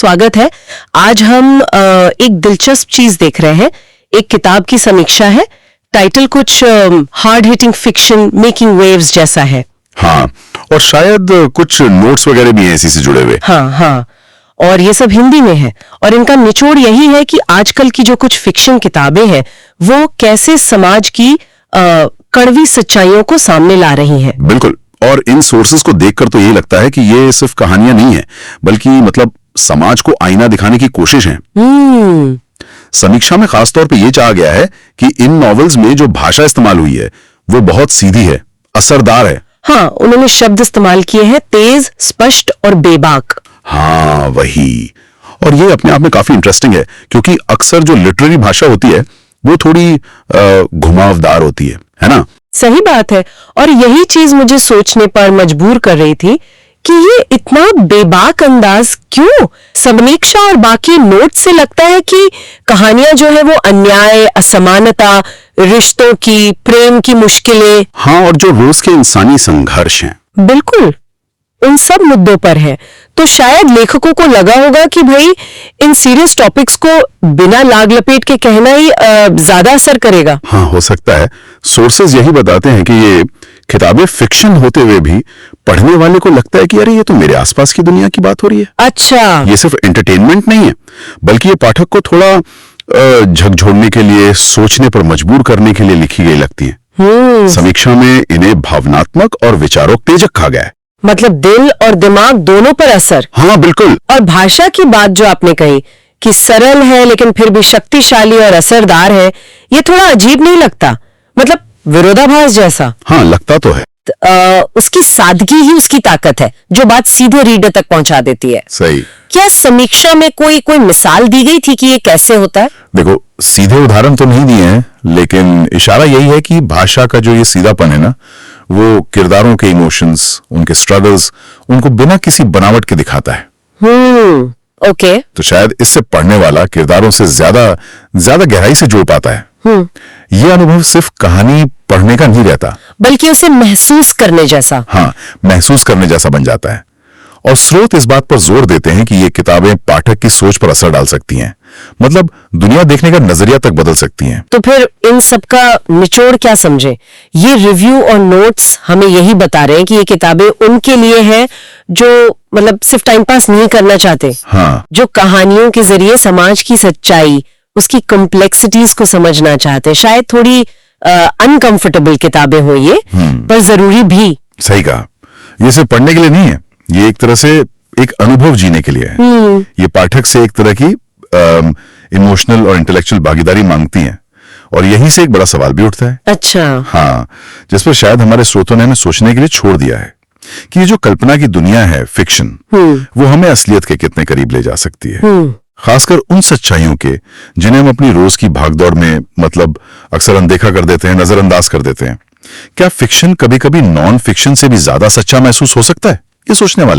स्वागत है। आज हम एक दिलचस्प चीज देख रहे हैं। एक किताब की समीक्षा है। टाइटल कुछ hard hitting fiction making waves जैसा है। हाँ, और शायद कुछ नोट्स वगैरह भी हैं इसी से जुड़े हुए। हाँ, और ये सब हिंदी में है और इनका निचोड़ यही है कि आजकल की जो कुछ फिक्शन किताबें हैं वो कैसे समाज की कड़वी सच्चाइयों को सामने ला रही हैं। बिल्कुल, और इन सोर्सेज को देखकर तो यही लगता है कि ये सिर्फ कहानियां नहीं है, बल्कि मतलब समाज को आईना दिखाने की कोशिश है। समीक्षा में खासतौर पे ये चाहा गया है कि इन नॉवेल्स में जो भाषा इस्तेमाल हुई है वो बहुत सीधी है, असरदार है। हाँ, उन्होंने शब्द इस्तेमाल किए हैं तेज, स्पष्ट और बेबाक। हाँ, वही। और ये अपने आप में काफी इंटरेस्टिंग है क्योंकि अक्सर जो लिटरेरी भाषा होती है वो थोड़ी घुमावदार होती है ना? सही बात है। और यही चीज मुझे सोचने पर मजबूर कर रही थी कि ये इतना बेबाक अंदाज क्यों? समीक्षा और बाकी नोट से लगता है कि कहानियां जो है वो अन्याय, असमानता, रिश्तों की, प्रेम की मुश्किलें, हाँ, और जो रोज के इंसानी संघर्ष हैं, बिल्कुल उन सब मुद्दों पर है। तो शायद लेखकों को लगा होगा कि भाई इन सीरियस टॉपिक्स को बिना लाग लपेट के कहना ही ज्यादा असर करेगा। हाँ, हो सकता है। सोर्सेज यही बताते हैं कि ये किताबें फिक्शन होते हुए भी पढ़ने वाले को लगता है कि अरे ये तो मेरे आसपास की दुनिया की बात हो रही है। अच्छा, ये सिर्फ एंटरटेनमेंट नहीं है, बल्कि ये पाठक को थोड़ा झकझोरने के लिए, सोचने पर मजबूर करने के लिए लिखी गई लगती है। समीक्षा में इन्हें भावनात्मक और विचारोत्तेजक कहा गया है। मतलब दिल और दिमाग दोनों पर असर। हाँ, बिल्कुल। और भाषा की बात जो आपने कही कि सरल है लेकिन फिर भी शक्तिशाली और असरदार है, ये थोड़ा अजीब नहीं लगता? मतलब विरोधाभास जैसा। हाँ, लगता तो है। उसकी सादगी ही उसकी ताकत है जो बात सीधे रीडर तक पहुंचा देती है। सही। क्या समीक्षा में कोई मिसाल दी गई थी कि ये कैसे होता है? देखो, सीधे उदाहरण तो नहीं दिए हैं, लेकिन इशारा यही है कि भाषा का जो ये सीधापन है ना, वो किरदारों के इमोशंस, उनके स्ट्रगल्स, उनको बिना किसी बनावट के दिखाता है। ओके। तो शायद इससे पढ़ने वाला किरदारों से ज्यादा गहराई से जुड़ पाता है। ये अनुभव सिर्फ कहानी पढ़ने का नहीं रहता, बल्कि उसे महसूस करने जैसा। हाँ, महसूस करने जैसा बन जाता है। और स्रोत इस बात पर जोर देते हैं कि ये किताबें पाठक की सोच पर असर डाल सकती हैं, मतलब दुनिया देखने का नजरिया तक बदल सकती हैं। तो फिर इन सब का निचोड़ क्या समझे? ये रिव्यू और नोट्स हमें यही बता रहे हैं कि ये किताबें उनके लिए हैं जो मतलब सिर्फ टाइम पास नहीं करना चाहते। हाँ, जो कहानियों के जरिए समाज की सच्चाई, उसकी कॉम्प्लेक्सिटीज को समझना चाहते हैं। शायद थोड़ी अनकंफर्टेबल किताबें हो ये, पर जरूरी भी। सही कहा। ये सिर्फ पढ़ने के लिए नहीं है, ये एक तरह से एक अनुभव जीने के लिए है। ये पाठक से एक तरह की इमोशनल और इंटेलेक्चुअल भागीदारी मांगती हैं, और यहीं से एक बड़ा सवाल भी उठता है। अच्छा। हाँ, जिस पर शायद हमारे स्रोतों ने हमें सोचने के लिए छोड़ दिया है कि ये जो कल्पना की दुनिया है, फिक्शन, वो हमें असलियत के कितने करीब ले जा सकती है। खासकर उन सच्चाइयों के जिन्हें हम अपनी रोज की भागदौड़ में मतलब अक्सर अनदेखा कर देते हैं, नजरअंदाज कर देते हैं। क्या फिक्शन कभी कभी नॉन फिक्शन से भी ज्यादा सच्चा महसूस हो सकता है? ये सोचने वाला